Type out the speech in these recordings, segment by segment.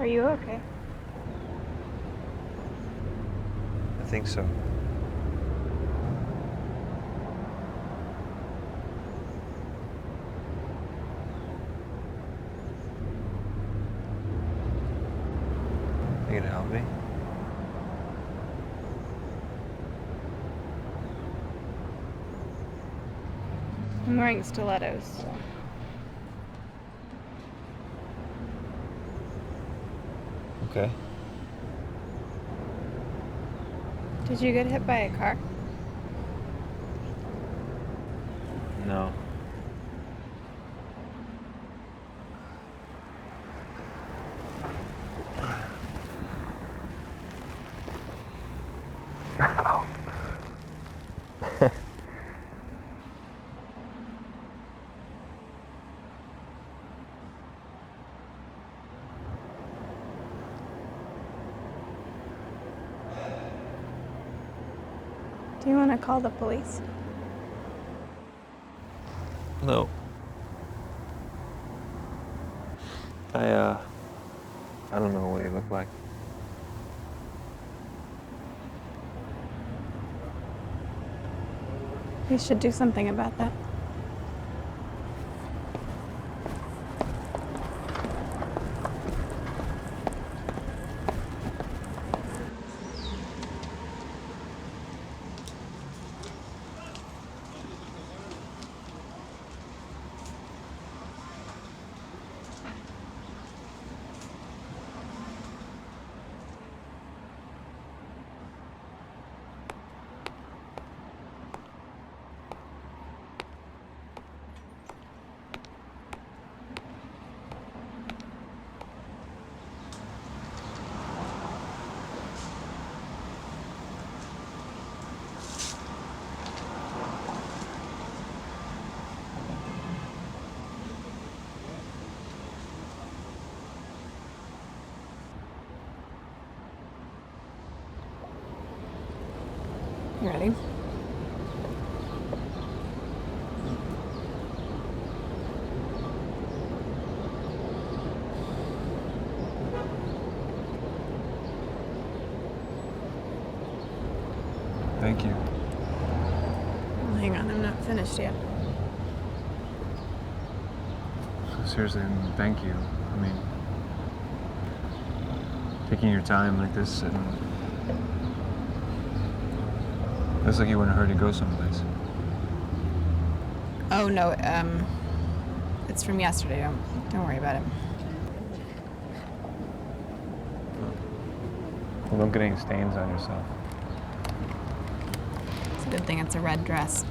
Are you okay? I think so. You gonna help me? I'm wearing stilettos. Okay. Did you get hit by a car? No. Do you want to call the police? No. I don't know what you look like. We should do something about that. You ready? Thank you. Well, hang on, I'm not finished yet. Seriously, thank you. I mean, taking your time like this, and looks like you were in a hurry to go someplace. Oh no, it's from yesterday. Don't worry about it. Well, don't get any stains on yourself. It's a good thing it's a red dress.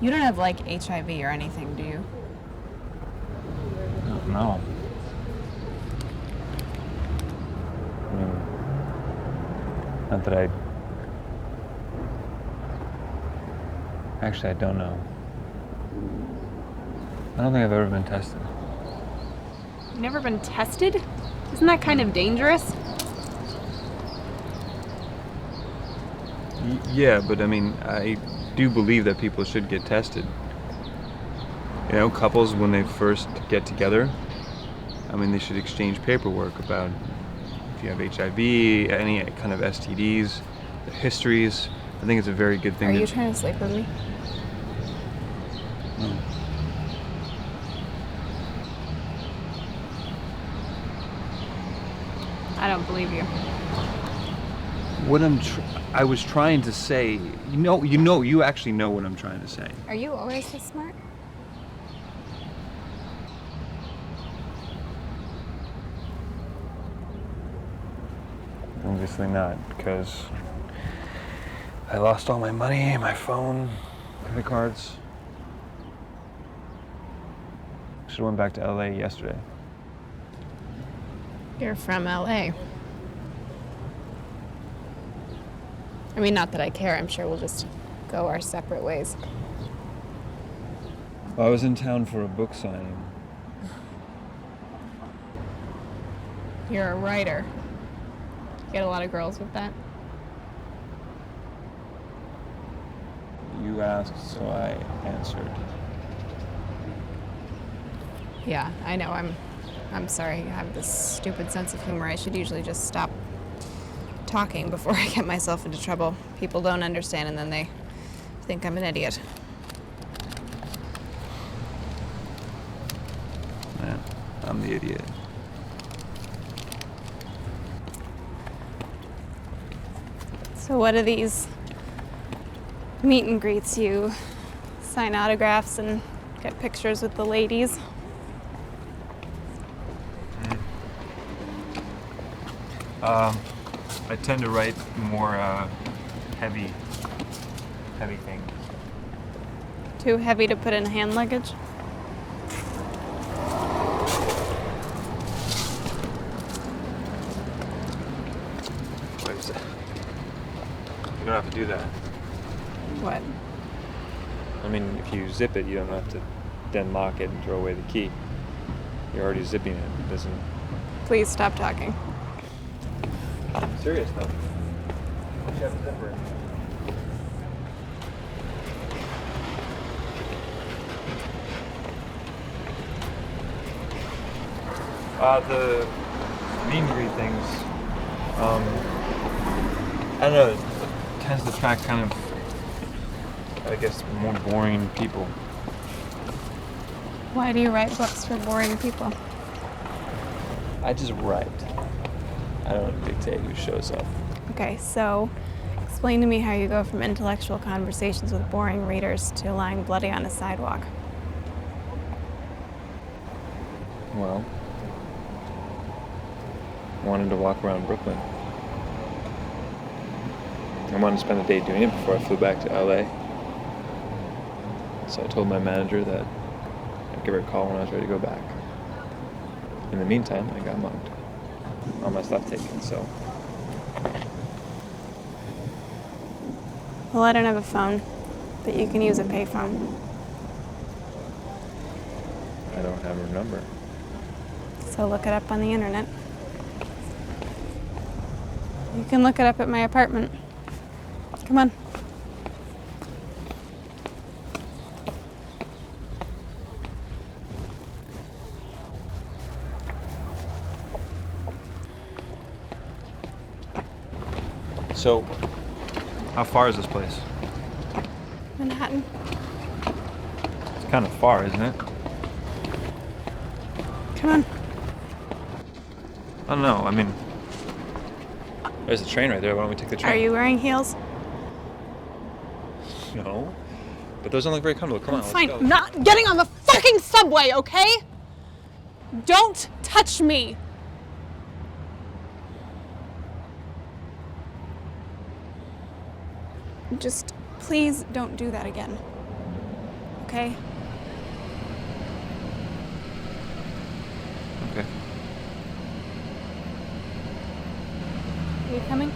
You don't have like HIV or anything, do you? No. I mean, not that I... Actually, I don't know. I don't think I've ever been tested. You've never been tested? Isn't that kind of dangerous? Yeah, but I mean, I do believe that people should get tested. You know, couples, when they first get together, I mean, they should exchange paperwork about if you have HIV, any kind of STDs, the histories. I think it's a very good thing. Are you trying to sleep with me? No. I don't believe you. What I was trying to say, you actually know what I'm trying to say. Are you always this smart? Obviously not, because I lost all my money, my phone, credit cards. Should have went back to LA yesterday. You're from LA. I mean, not that I care. I'm sure we'll just go our separate ways. Well, I was in town for a book signing. You're a writer. You get a lot of girls with that? You asked, so I answered. Yeah, I know. I'm sorry, I have this stupid sense of humor. I should usually just stop talking before I get myself into trouble. People don't understand and then they think I'm an idiot. Yeah, I'm the idiot. So what are these meet and greets? You sign autographs and get pictures with the ladies? I tend to write more heavy things. Too heavy to put in hand luggage? Wait a sec. You don't have to do that. What? I mean, if you zip it, you don't have to then lock it and throw away the key. You're already zipping it. It doesn't. Please stop talking. I'm serious though. You have a zipper. The meet and greet things. I don't know. It tends to attract kind of, I guess, more boring people. Why do you write books for boring people? I just write. I don't dictate who shows up. Okay, so explain to me how you go from intellectual conversations with boring readers to lying bloody on a sidewalk. Well, I wanted to walk around Brooklyn. I wanted to spend the day doing it before I flew back to LA. So I told my manager that I'd give her a call when I was ready to go back. In the meantime, I got mugged. All my stuff taken, so. Well, I don't have a phone, but you can use a payphone. I don't have her number. So look it up on the internet. You can look it up at my apartment. Come on. So, how far is this place? Manhattan. It's kind of far, isn't it? Come on. I don't know. I mean, there's a train right there. Why don't we take the train? Are you wearing heels? No. But those don't look very comfortable. Come on, let's Fine. go. I'm not getting on the fucking subway, okay? Don't touch me. Just please don't do that again. Okay? Okay. Are you coming?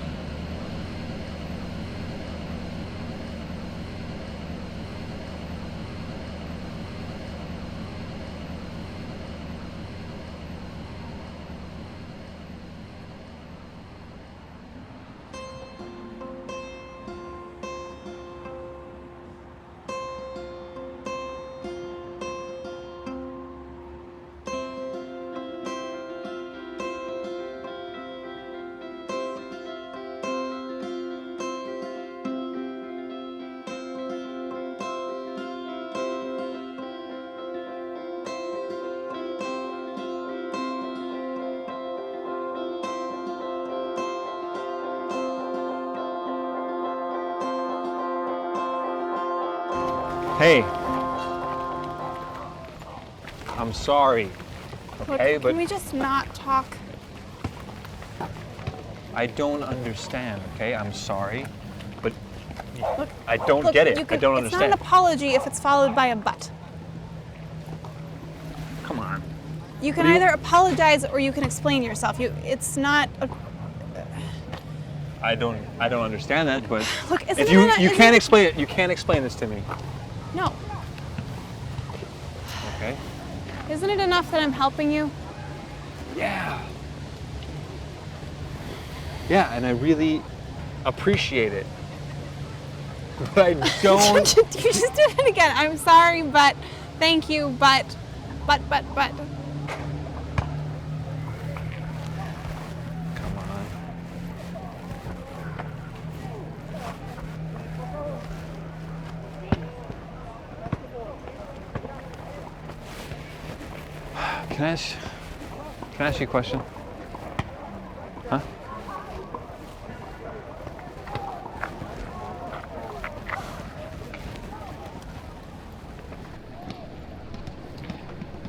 Hey. I'm sorry. Okay, Look, but can we just not talk? I don't understand, okay? I'm sorry. But Look, I don't look, get it. you I can- don't It's not understand. an apology if it's followed by a but. Come on. You can What do you- either apologize or you can explain yourself. It's not. I don't understand that, but Look, isn't if you it a- you isn't can't it- explain it, you can't explain this to me. No. Okay? Isn't it enough that I'm helping you? Yeah. Yeah, and I really appreciate it. But I don't. You just did it again. I'm sorry, but thank you, but. Can I ask you a question? Huh?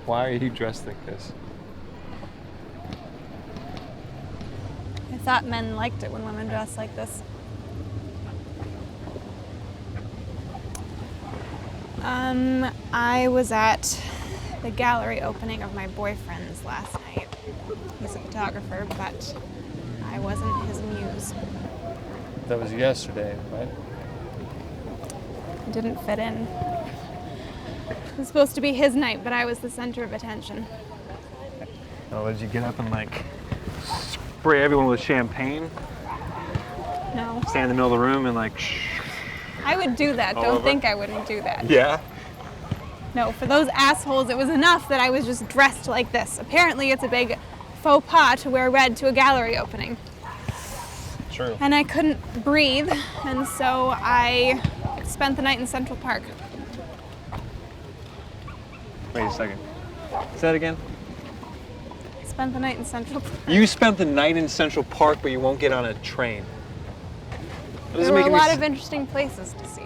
Why are you dressed like this? I thought men liked it when women dressed like this. I was at the gallery opening of my boyfriend's last night. He's a photographer, but I wasn't his muse. That was yesterday, right? It didn't fit in. It was supposed to be his night, but I was the center of attention. Oh, did you get up and like spray everyone with champagne? No. Stand in the middle of the room and like I would do that. All Don't over? think I wouldn't do that. Yeah. No, for those assholes, it was enough that I was just dressed like this. Apparently, it's a big faux pas to wear red to a gallery opening. True. And I couldn't breathe, and so I spent the night in Central Park. Wait a second. Say that again. Spent the night in Central Park. You spent the night in Central Park, but you won't get on a train. That There doesn't were make a any lot s- of interesting places to see.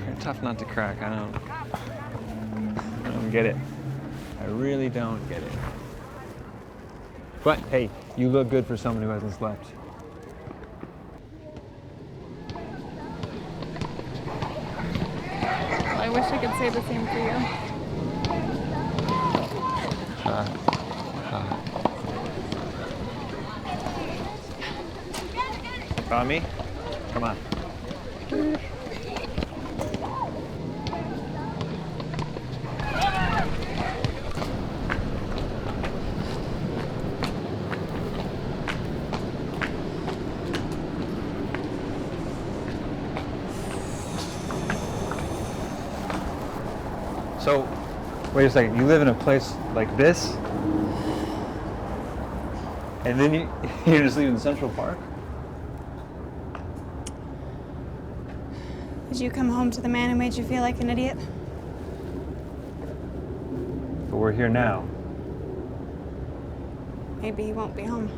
You're tough not to crack. I don't get it. I really don't get it. But hey, you look good for someone who hasn't slept. Well, I wish I could say the same for you. Found me? Come on. So, wait a second. You live in a place like this, and then you're just leaving Central Park? Did you come home to the man who made you feel like an idiot? But we're here now. Maybe he won't be home.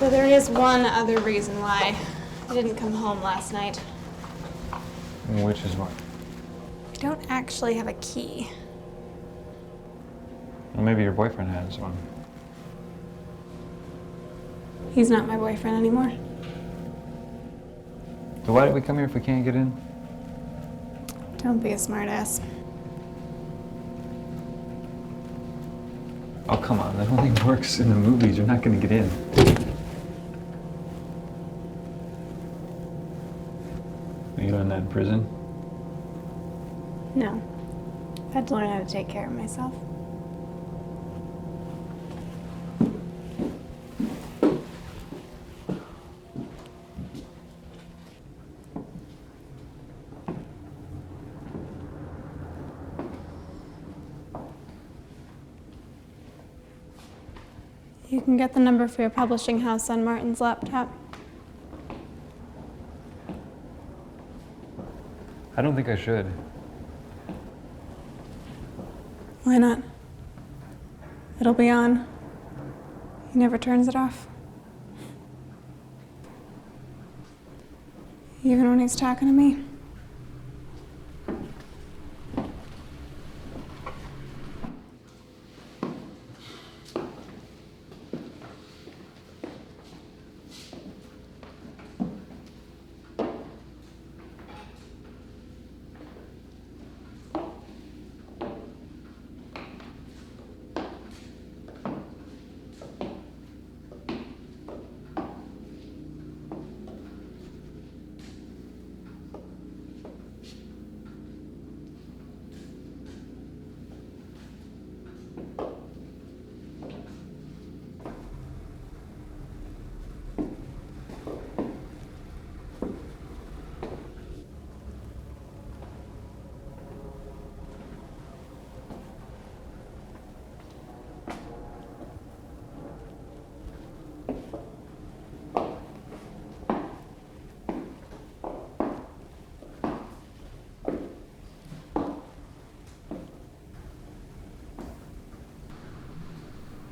So there is one other reason why I didn't come home last night. Which is what? I don't actually have a key. Well, maybe your boyfriend has one. He's not my boyfriend anymore. So why did we come here if we can't get in? Don't be a smartass. Oh, come on. That only works in the movies. You're not going to get in. You learned that in prison? No. I had to learn how to take care of myself. You can get the number for your publishing house on Martin's laptop. I don't think I should. Why not? It'll be on. He never turns it off. Even when he's talking to me.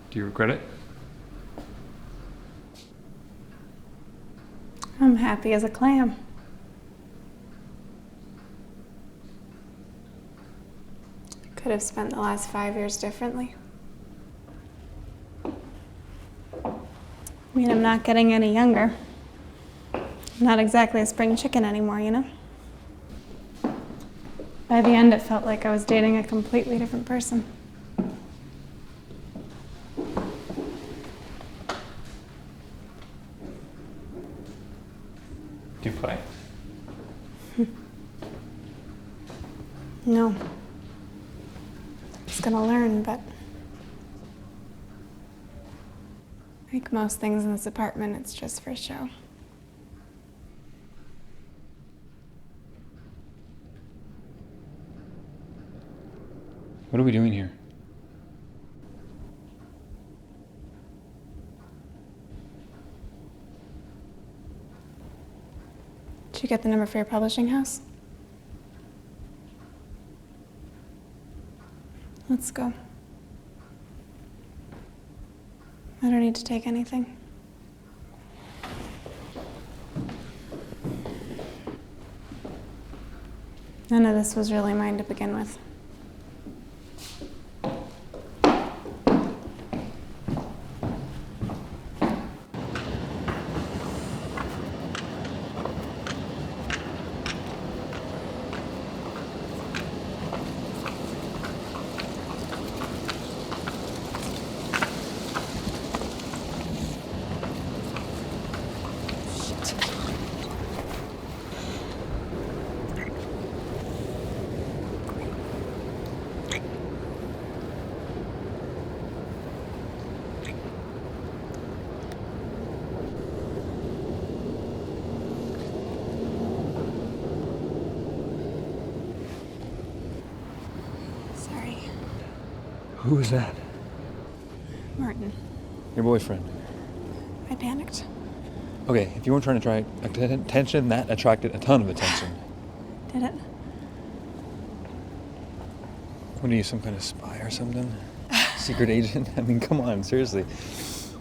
Do you regret it? I'm happy as a clam. Could have spent the last 5 years differently. I mean, I'm not getting any younger. I'm not exactly a spring chicken anymore, you know? By the end, it felt like I was dating a completely different person. Do you play? No. I was gonna learn, but like most things in this apartment, it's just for show. What are we doing here? Did you get the number for your publishing house? Let's go. I don't need to take anything. None of this was really mine to begin with. Sorry. Who was that? Martin. Your boyfriend. I panicked. Okay, if you weren't trying to attract attention, that attracted a ton of attention. Did it? What are you, some kind of spy or something? Secret agent? I mean, come on, seriously.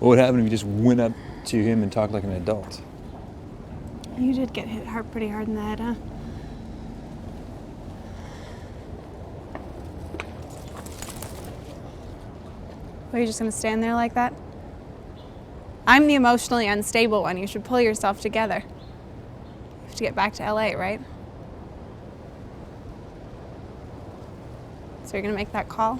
What would happen if you just went up to him and talked like an adult? You did get hit pretty hard in the head, huh? Are you just gonna stand there like that? I'm the emotionally unstable one. You should pull yourself together. You have to get back to LA, right? So you're gonna make that call?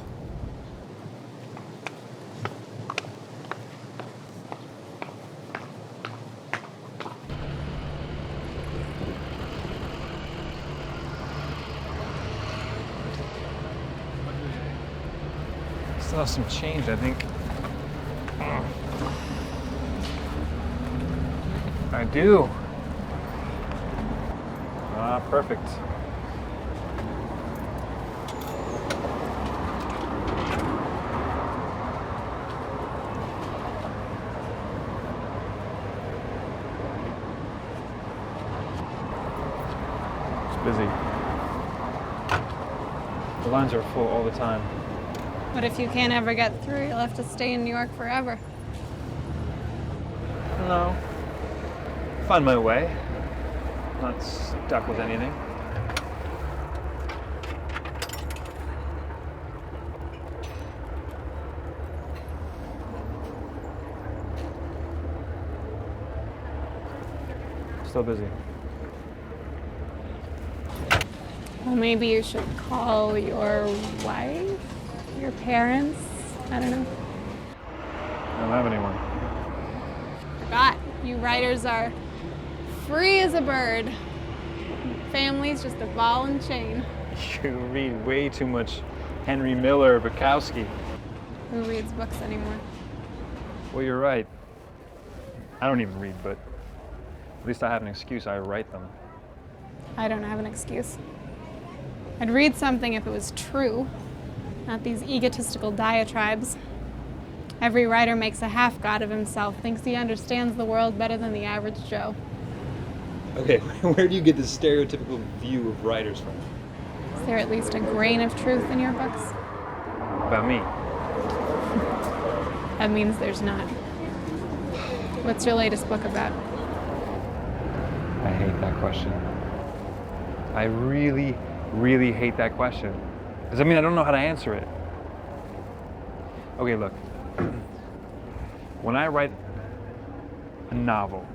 Still have some change, I think. I do. Ah, perfect. It's busy. The lines are full all the time. What if you can't ever get through? You'll have to stay in New York forever. No. Find my way. Not stuck with anything. Still busy. Well, maybe you should call your wife, your parents. I don't know. I don't have anyone. Forgot. You writers are free as a bird. Family's just a ball and chain. You read way too much Henry Miller or Bukowski. Who reads books anymore? Well, you're right. I don't even read, but at least I have an excuse. I write them. I don't have an excuse. I'd read something if it was true, not these egotistical diatribes. Every writer makes a half-god of himself, thinks he understands the world better than the average Joe. Okay, where do you get this stereotypical view of writers from? Is there at least a grain of truth in your books? About me. That means there's not. What's your latest book about? I hate that question. I really, really hate that question. Because I don't know how to answer it. Okay, look. When I write a novel,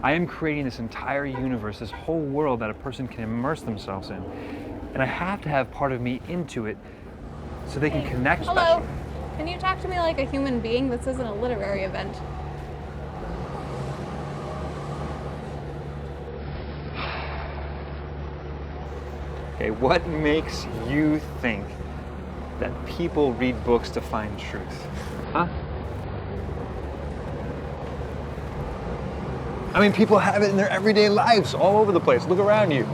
I am creating this entire universe, this whole world that a person can immerse themselves in. And I have to have part of me into it so they can connect. Hello. Can you talk to me like a human being? This isn't a literary event. Okay, what makes you think that people read books to find truth? Huh? People have it in their everyday lives all over the place. Look around you.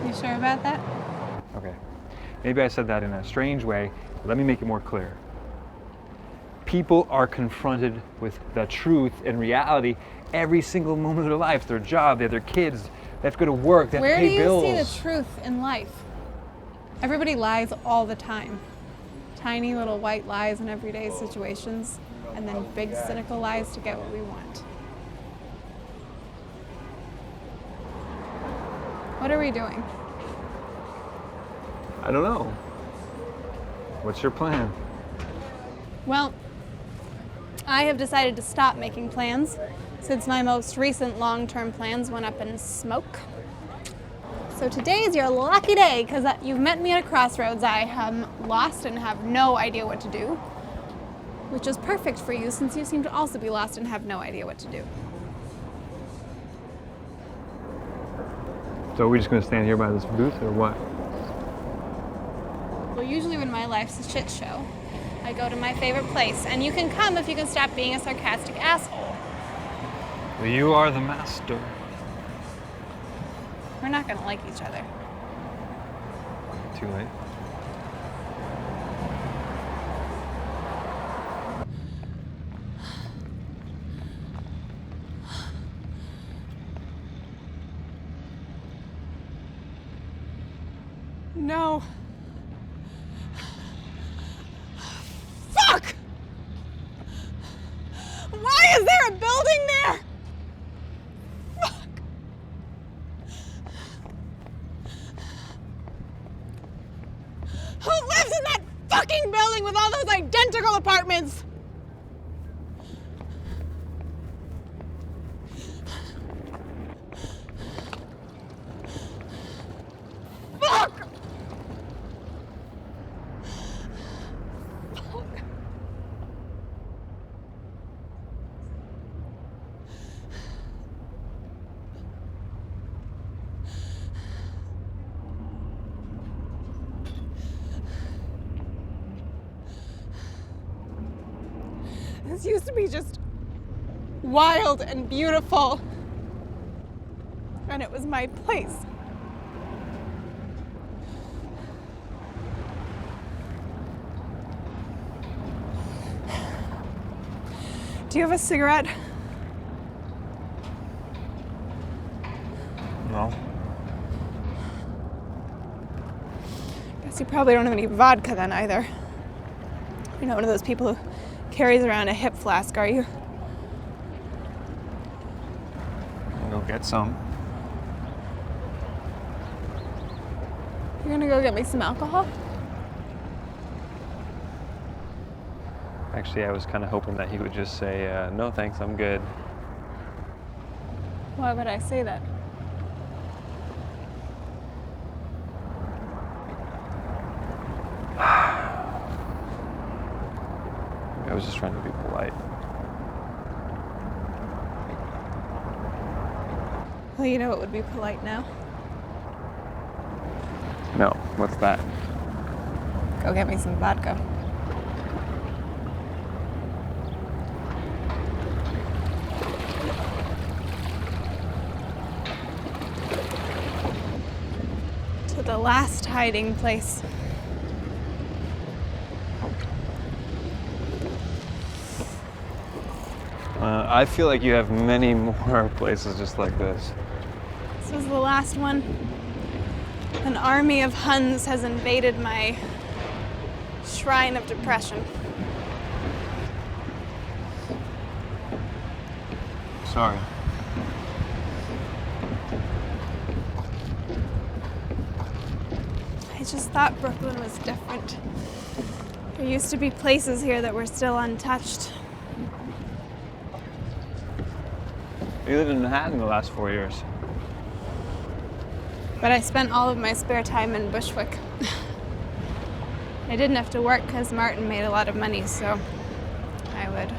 You sure about that? Okay, maybe I said that in a strange way. Let me make it more clear. People are confronted with the truth and reality every single moment of their life. Their job, they have their kids, they have to go to work, they have to pay bills. Where do you see the truth in life? Everybody lies all the time. Tiny little white lies in everyday situations, and then big cynical lies to get what we want. What are we doing? I don't know. What's your plan? Well, I have decided to stop making plans since my most recent long-term plans went up in smoke. So today is your lucky day because you've met me at a crossroads. I am lost and have no idea what to do, which is perfect for you since you seem to also be lost and have no idea what to do. So are we just going to stand here by this booth or what? Well, usually when my life's a shit show, I go to my favorite place, and you can come if you can stop being a sarcastic asshole. Well, you are the master. We're not gonna like each other. Too late. No. Fuck! Why is there a building there? Fuck. Who lives in that fucking building with all those identical apartments? Fuck! This used to be just wild and beautiful. And it was my place. Do you have a cigarette? No. Guess you probably don't have any vodka then either. You're not one of those people who carries around a hip flask, are you? I'll go get some. You're gonna go get me some alcohol? Actually, I was kind of hoping that he would just say, no thanks, I'm good. Why would I say that? I was just trying to be polite. Well, you know what would be polite now? No, what's that? Go get me some vodka. To the last hiding place. I feel like you have many more places just like this. This was the last one. An army of Huns has invaded my shrine of depression. sorry. I just thought Brooklyn was different. There used to be places here that were still untouched. You lived in Manhattan the last 4 years. But I spent all of my spare time in Bushwick. I didn't have to work because Martin made a lot of money, so I would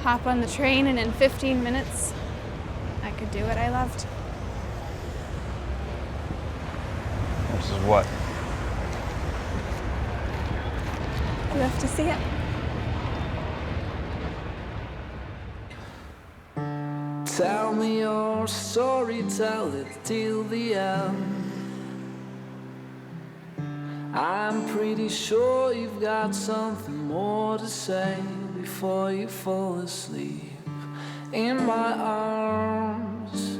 hop on the train and in 15 minutes I could do what I loved. Which is what? You have to see it. Tell me your story, tell it till the end. I'm pretty sure you've got something more to say before you fall asleep in my arms.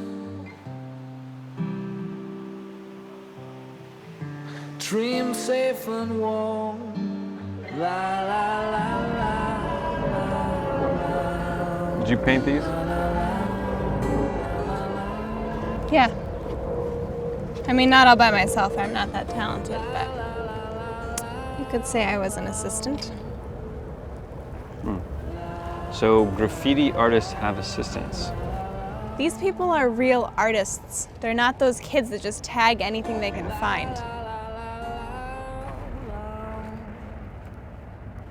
Dream safe and warm. La la la la la. Did you paint these? Yeah. I mean, not all by myself. I'm not that talented, but you could say I was an assistant. So graffiti artists have assistants. These people are real artists. They're not those kids that just tag anything they can find.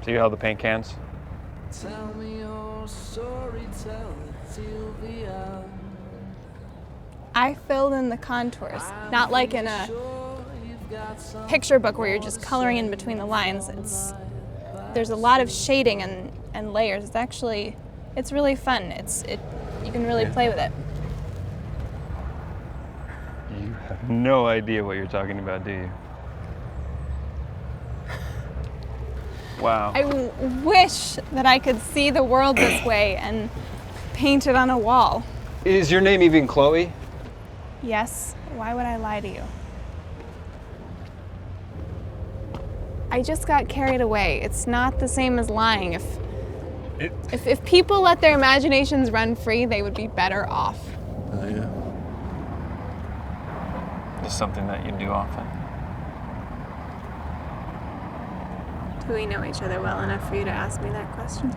See how the paint cans? Tell me your story, tell it till the end. I filled in the contours, not like in a picture book where you're just coloring in between the lines. There's a lot of shading and layers. It's really fun. You can really play with it. You have no idea what you're talking about, do you? Wow. I wish that I could see the world this way and paint it on a wall. Is your name even Chloe? Yes, why would I lie to you? I just got carried away. It's not the same as lying. If people let their imaginations run free, they would be better off. Oh, yeah. It's something that you do often. Do we know each other well enough for you to ask me that question?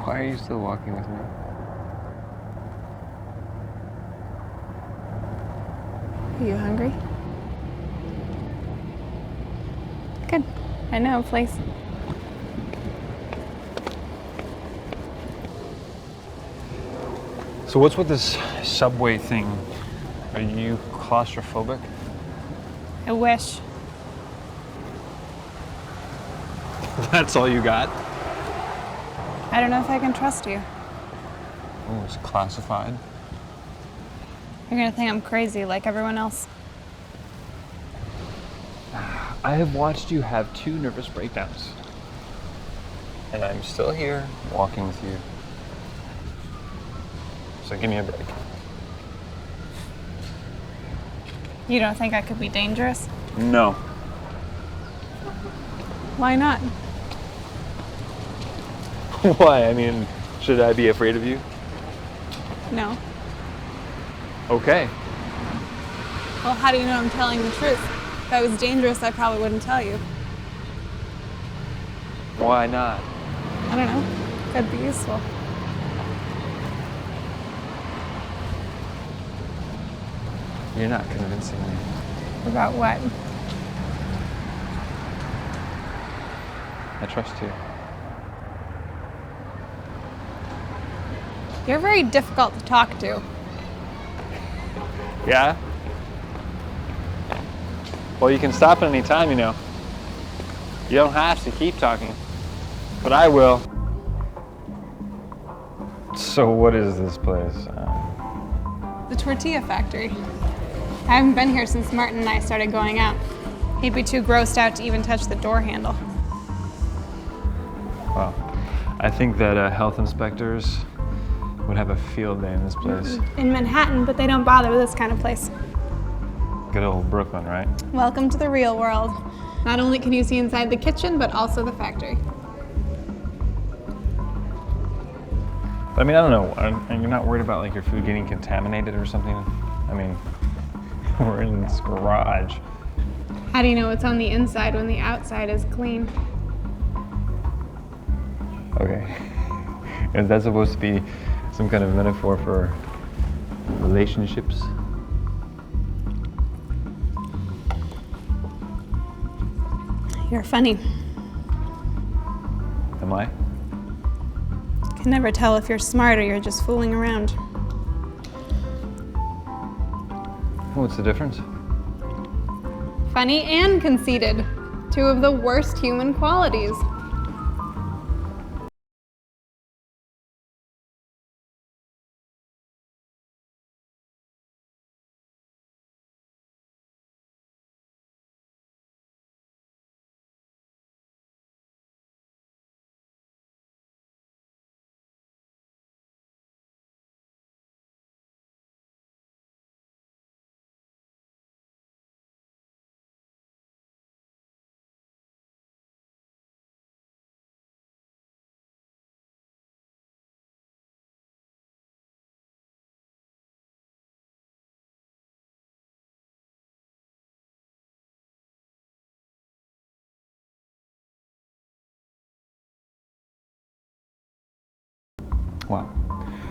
Why are you still walking with me? Are you hungry? Good. I know a place. So what's with this subway thing? Are you claustrophobic? I wish. That's all you got? I don't know if I can trust you. Oh, it's classified. You're gonna think I'm crazy like everyone else. I have watched you have 2 nervous breakdowns. And I'm still here walking with you. So give me a break. You don't think I could be dangerous? No. Why not? Why? I mean, should I be afraid of you? No. Okay. Well, how do you know I'm telling the truth? If I was dangerous, I probably wouldn't tell you. Why not? I don't know. Could be useful. You're not convincing me. About what? I trust you. You're very difficult to talk to. Yeah? Well, you can stop at any time, you know. You don't have to keep talking. But I will. So what is this place? The Tortilla Factory. I haven't been here since Martin and I started going out. He'd be too grossed out to even touch the door handle. Wow. I think that health inspectors would have a field day in this place. In Manhattan, but they don't bother with this kind of place. Good old Brooklyn, right? Welcome to the real world. Not only can you see inside the kitchen, but also the factory. I mean, I don't know. And you're not worried about like your food getting contaminated or something? I mean, we're in this garage. How do you know what's on the inside when the outside is clean? Okay. Is that supposed to be some kind of metaphor for relationships? You're funny. Am I? Can never tell if you're smart or you're just fooling around. What's the difference? Funny and conceited. Two of the worst human qualities. Wow.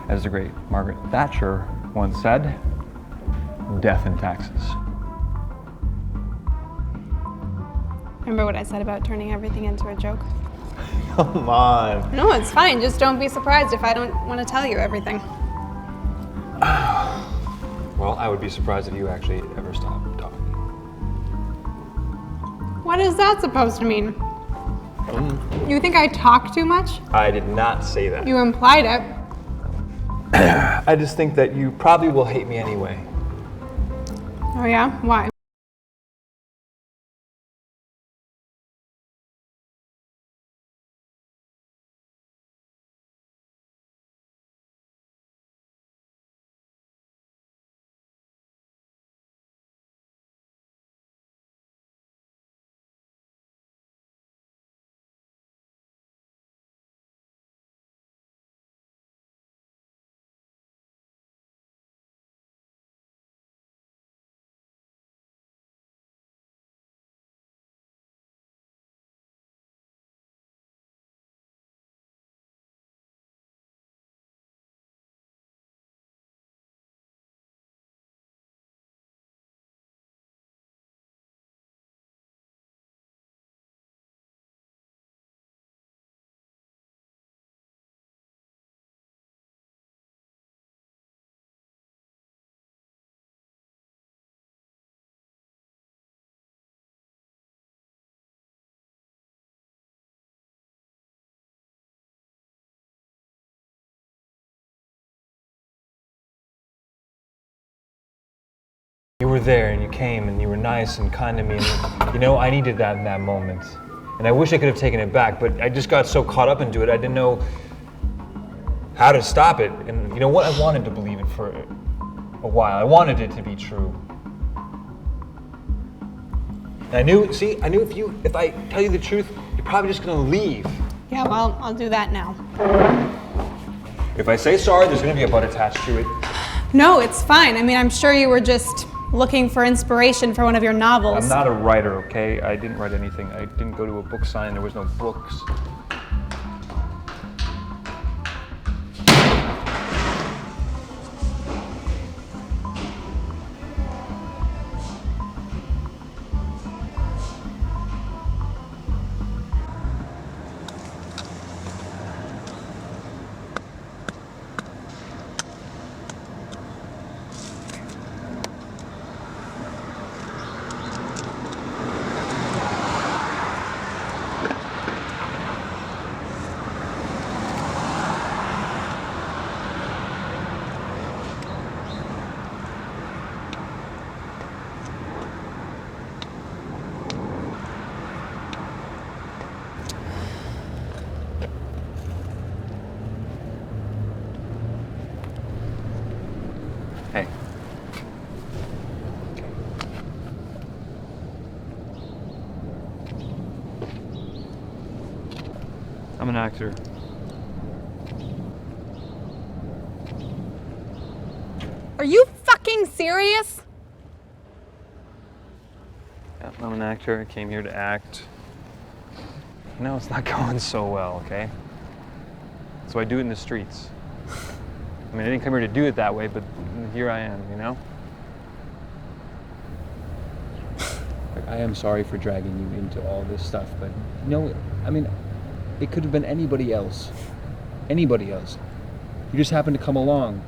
As the great Margaret Thatcher once said, death and taxes. Remember what I said about turning everything into a joke? Come on. No, it's fine. Just don't be surprised if I don't want to tell you everything. Well, I would be surprised if you actually ever stopped talking. What is that supposed to mean? You think I talk too much? I did not say that. You implied it. I just think that you probably will hate me anyway. Oh yeah? Why? You were there and you came and you were nice and kind to me and you know, I needed that in that moment. And I wish I could have taken it back, but I just got so caught up into it, I didn't know how to stop it. And you know what? I wanted to believe it for a while. I wanted it to be true. And I knew if I tell you the truth, you're probably just gonna leave. Yeah, well, I'll do that now. If I say sorry, there's gonna be a butt attached to it. No, it's fine. I mean, I'm sure you were just looking for inspiration for one of your novels. I'm not a writer, okay? I didn't write anything. I didn't go to a book signing. There was no books. I'm an actor. Are you fucking serious? Yeah, I'm an actor. I came here to act. No, it's not going so well, okay? So I do it in the streets. I mean, I didn't come here to do it that way, but here I am, you know? Like, I am sorry for dragging you into all this stuff, but you know, I mean, it could have been anybody else. Anybody else. You just happened to come along.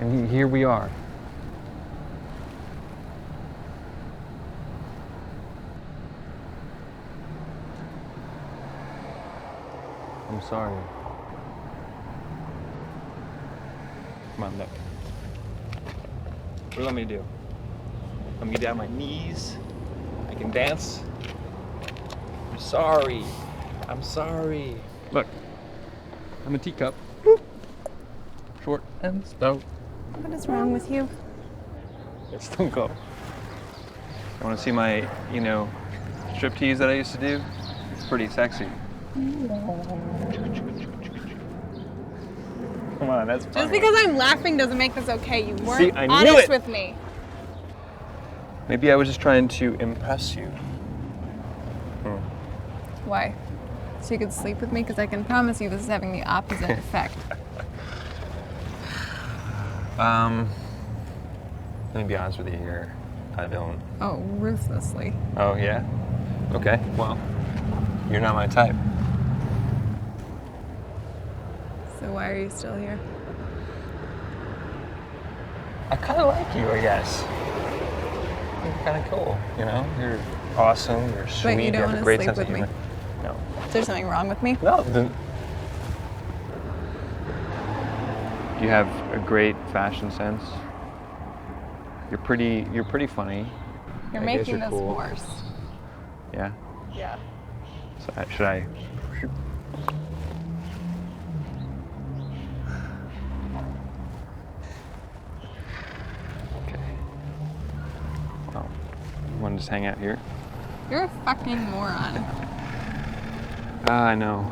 And here we are. I'm sorry. Come on, look. What do you want me to do? Want me to get down on my knees? I can dance? I'm sorry. I'm sorry. Look, I'm a teacup. Short and stout. What is wrong with you? Let's don't go. I want to see my, striptease that I used to do? It's pretty sexy. Come on, that's funny. Just because I'm laughing doesn't make this okay. You weren't See, I knew honest it. with me. Maybe I was just trying to impress you. Why? So you could sleep with me? Because I can promise you this is having the opposite effect. Let me be honest with you here. I don't. Oh, ruthlessly. Oh, yeah? Okay, well, you're not my type. So why are you still here? I kind of like you, I guess. You're kind of cool, you know? You're awesome, you're sweet, But you don't have a want to great sleep sense of with me? humor. No. Is there something wrong with me? No, you have a great fashion sense. You're pretty funny. You're I guess making you're this cool. worse. Yeah? Yeah. So should I? Okay. Well, you want to just hang out here? You're a fucking moron. I know.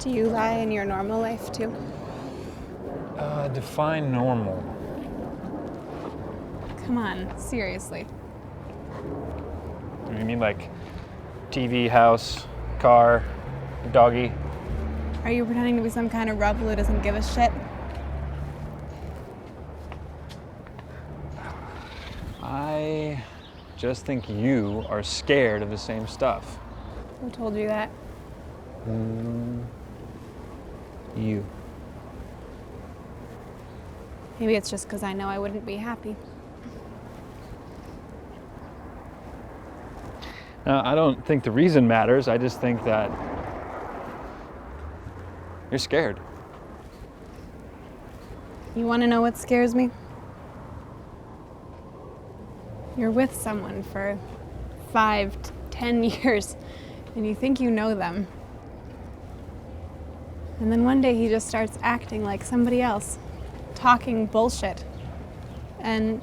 Do you lie in your normal life too? Define normal. Come on, seriously. You mean like TV, house, car, doggy? Are you pretending to be some kind of rebel who doesn't give a shit? I just think you are scared of the same stuff. Who told you that? You. Maybe it's just because I know I wouldn't be happy. Now, I don't think the reason matters. I just think that you're scared. You want to know what scares me? You're with someone for 5 to 10 years, and you think you know them. And then one day he just starts acting like somebody else, talking bullshit. And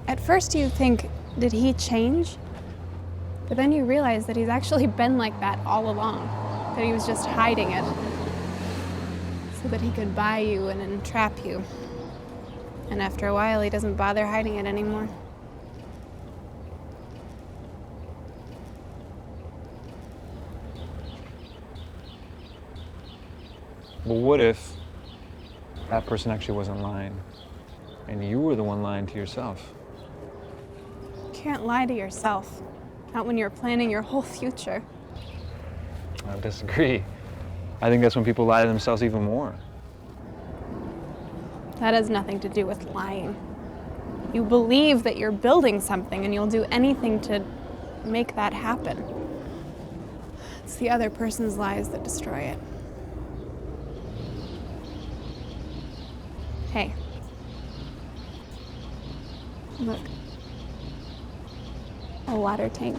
at first you think, did he change? But then you realize that he's actually been like that all along, that he was just hiding it so that he could buy you and entrap you. And after a while, he doesn't bother hiding it anymore. But what if that person actually wasn't lying and you were the one lying to yourself? You can't lie to yourself, not when you're planning your whole future. I disagree. I think that's when people lie to themselves even more. That has nothing to do with lying. You believe that you're building something and you'll do anything to make that happen. It's the other person's lies that destroy it. Hey. Look. A water tank.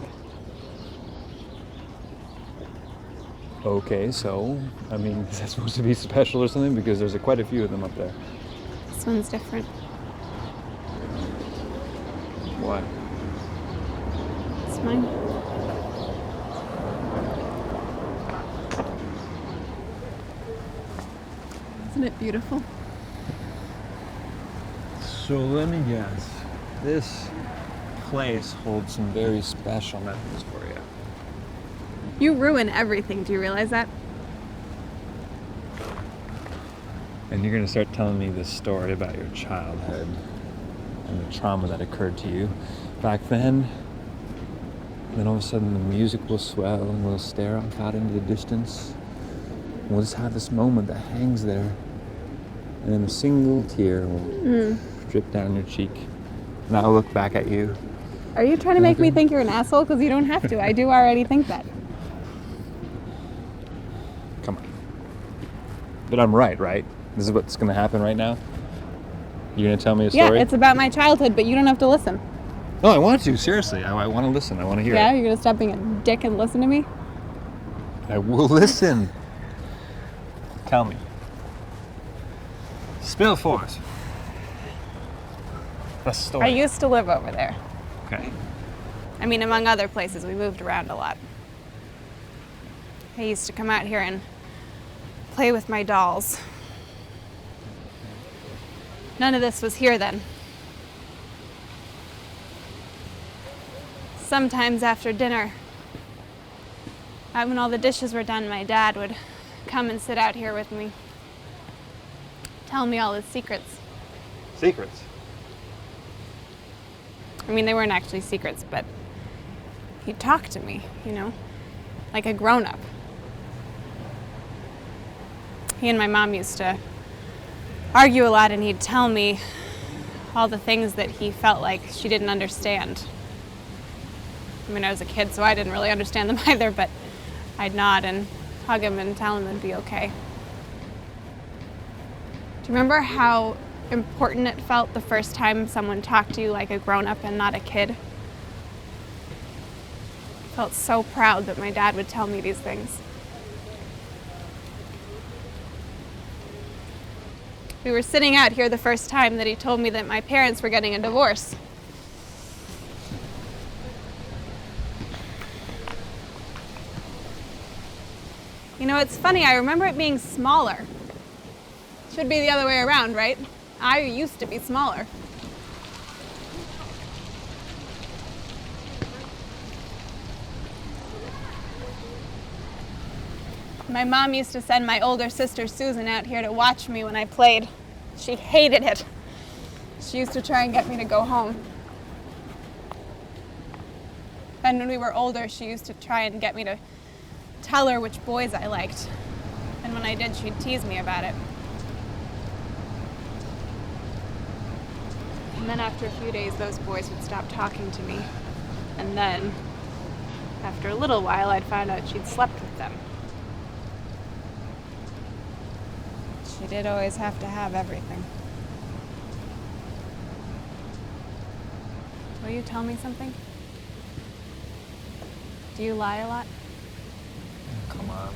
Okay, so, I mean, is that supposed to be special or something? Because there's quite a few of them up there. This one's different. Why? It's mine. Isn't it beautiful? So let me guess. This place holds some very special memories for you. You ruin everything. Do you realize that? And you're gonna start telling me this story about your childhood and the trauma that occurred to you back then. And then all of a sudden the music will swell and we'll stare off out into the distance. And we'll just have this moment that hangs there. And then a single tear will drip down your cheek. And I'll look back at you. Are you trying to make me think you're an asshole? Because you don't have to. I do already think that. Come on. But I'm right? This is what's gonna happen right now? You're gonna tell me a Yeah, story? it's about my childhood, but you don't have to listen. No, I want to, seriously. I want to listen. I want to hear Yeah, it. you're gonna stop being a dick and listen to me? I will listen. Tell me. Spill for us. The story. I used to live over there. Okay. I mean, among other places, we moved around a lot. I used to come out here and play with my dolls. None of this was here then. Sometimes after dinner, when all the dishes were done, my dad would come and sit out here with me, tell me all his secrets. Secrets? I mean, they weren't actually secrets, but he'd talk to me, you know, like a grown-up. He and my mom used to argue a lot, and he'd tell me all the things that he felt like she didn't understand. I mean, I was a kid, so I didn't really understand them either, but I'd nod and hug him and tell him it'd be okay. Do you remember how important it felt the first time someone talked to you like a grown-up and not a kid? I felt so proud that my dad would tell me these things. We were sitting out here the first time that he told me that my parents were getting a divorce. You know, it's funny, I remember it being smaller. Should be the other way around, right? I used to be smaller. My mom used to send my older sister Susan out here to watch me when I played. She hated it. She used to try and get me to go home. And when we were older, she used to try and get me to tell her which boys I liked. And when I did, she'd tease me about it. And then after a few days, those boys would stop talking to me. And then, after a little while, I'd find out she'd slept with them. She did always have to have everything. Will you tell me something? Do you lie a lot? Come on.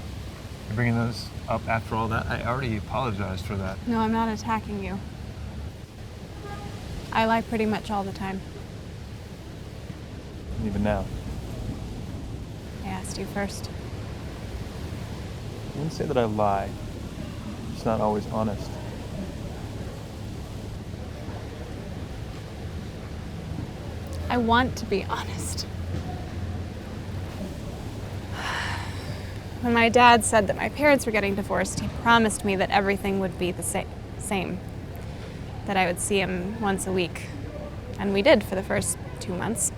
You're bringing those up after all that? I already apologized for that. No, I'm not attacking you. I lie pretty much all the time. Even now. I asked you first. I wouldn't say that I lie. It's not always honest. I want to be honest. When my dad said that my parents were getting divorced, he promised me that everything would be the same. That I would see him once a week. And we did for the first 2 months.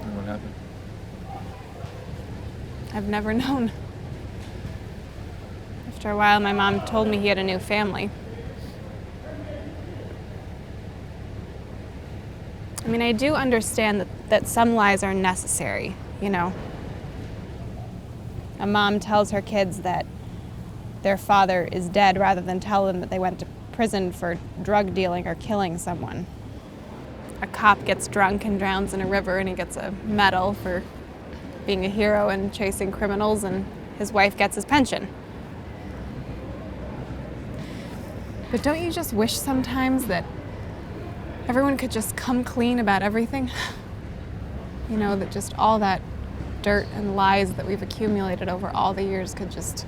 And what happened? I've never known. I've After a while, my mom told me he had a new family. I mean, I do understand that some lies are necessary, you know. A mom tells her kids that their father is dead rather than tell them that they went to prison for drug dealing or killing someone. A cop gets drunk and drowns in a river and he gets a medal for being a hero and chasing criminals, and his wife gets his pension. But don't you just wish sometimes that everyone could just come clean about everything? You know, that just all that dirt and lies that we've accumulated over all the years could just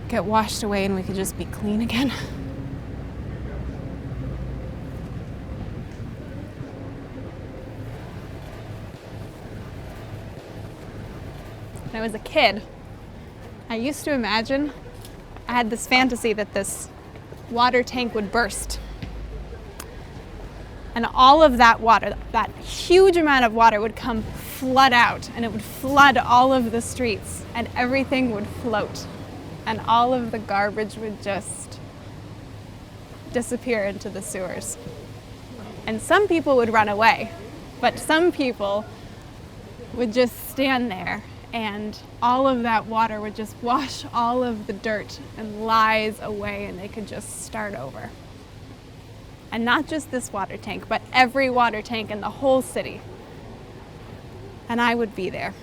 get washed away and we could just be clean again. When I was a kid, I used to imagine, I had this fantasy that this water tank would burst. And all of that water, that huge amount of water would come flood out, and it would flood all of the streets, and everything would float. And all of the garbage would just disappear into the sewers. And some people would run away, but some people would just stand there, and all of that water would just wash all of the dirt and lies away, and they could just start over. And not just this water tank, but every water tank in the whole city. And I would be there.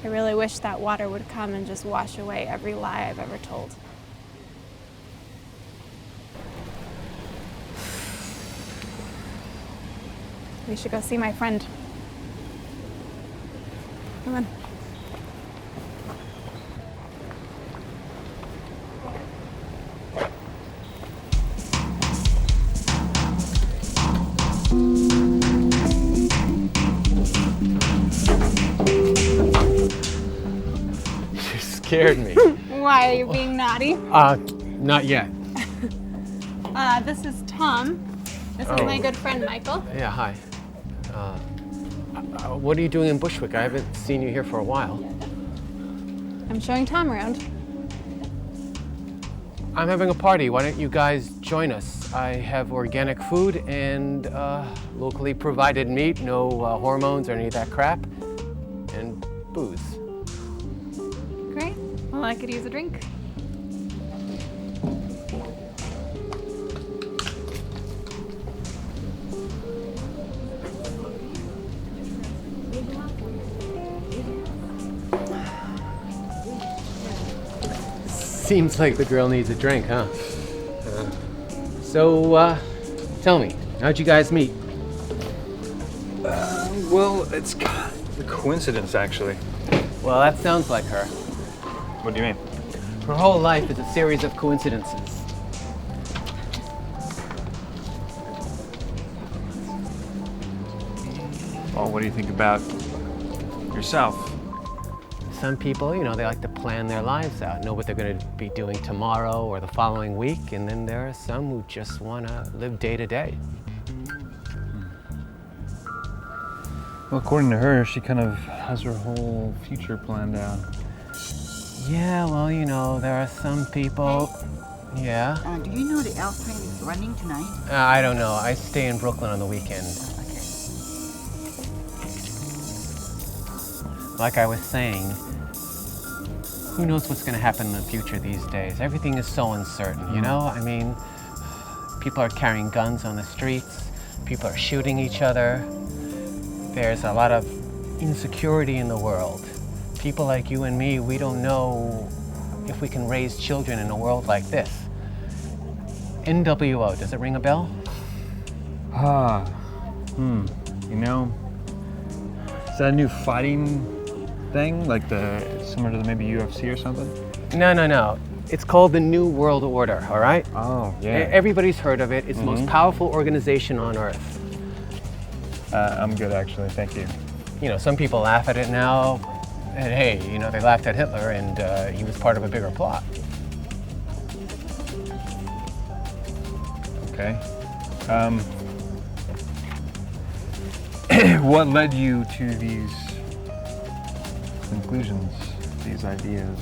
I really wish that water would come and just wash away every lie I've ever told. We should go see my friend. Come on. You scared me. Why, are you being naughty? Not yet. This is Tom. This is my good friend, Michael. Yeah, hi. What are you doing in Bushwick? I haven't seen you here for a while. I'm showing Tom around. I'm having a party. Why don't you guys join us? I have organic food and locally provided meat, no hormones or any of that crap, and booze. Great. Well, I could use a drink. Seems like the girl needs a drink, huh? So, tell me, how'd you guys meet? Well, it's a coincidence, actually. Well, that sounds like her. What do you mean? Her whole life is a series of coincidences. Well, what do you think about yourself? Some people, you know, they like to plan their lives out, know what they're going to be doing tomorrow or the following week, and then there are some who just want to live day to day. Well, according to her, she kind of has her whole future planned out. Yeah, well, you know, there are some people. Yeah? Do you know the Alpine is running tonight? I don't know. I stay in Brooklyn on the weekend. Okay. Like I was saying, who knows what's going to happen in the future these days? Everything is so uncertain, you know? I mean, people are carrying guns on the streets. People are shooting each other. There's a lot of insecurity in the world. People like you and me, we don't know if we can raise children in a world like this. NWO, does it ring a bell? You know, is that a new fighting thing? Like similar to maybe UFC or something? No. It's called the New World Order, all right? Oh, yeah. Everybody's heard of it. It's the most powerful organization on earth. I'm good, actually. Thank you. You know, some people laugh at it now. And hey, you know, they laughed at Hitler and he was part of a bigger plot. Okay. What led you to these conclusions? these ideas.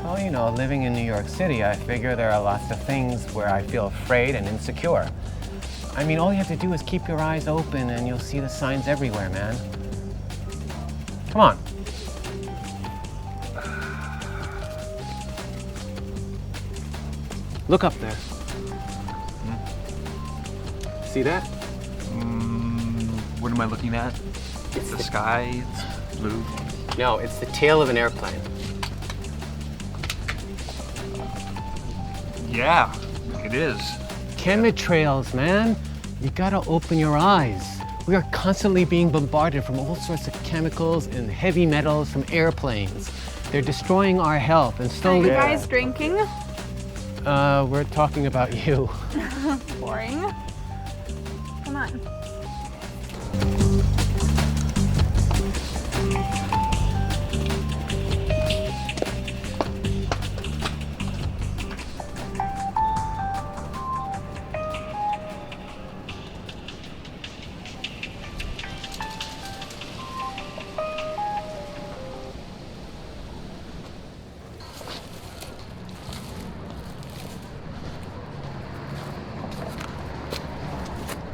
Well, you know, living in New York City, I figure there are lots of things where I feel afraid and insecure. I mean, all you have to do is keep your eyes open and you'll see the signs everywhere, man. Come on. Look up there. See that? What am I looking at? It's The sky, it's blue. No, it's the tail of an airplane. Yeah, it is. Chemtrails, man. You gotta open your eyes. We are constantly being bombarded from all sorts of chemicals and heavy metals from airplanes. They're destroying our health and Are slowly. you guys drinking? We're talking about you. Boring. Come on.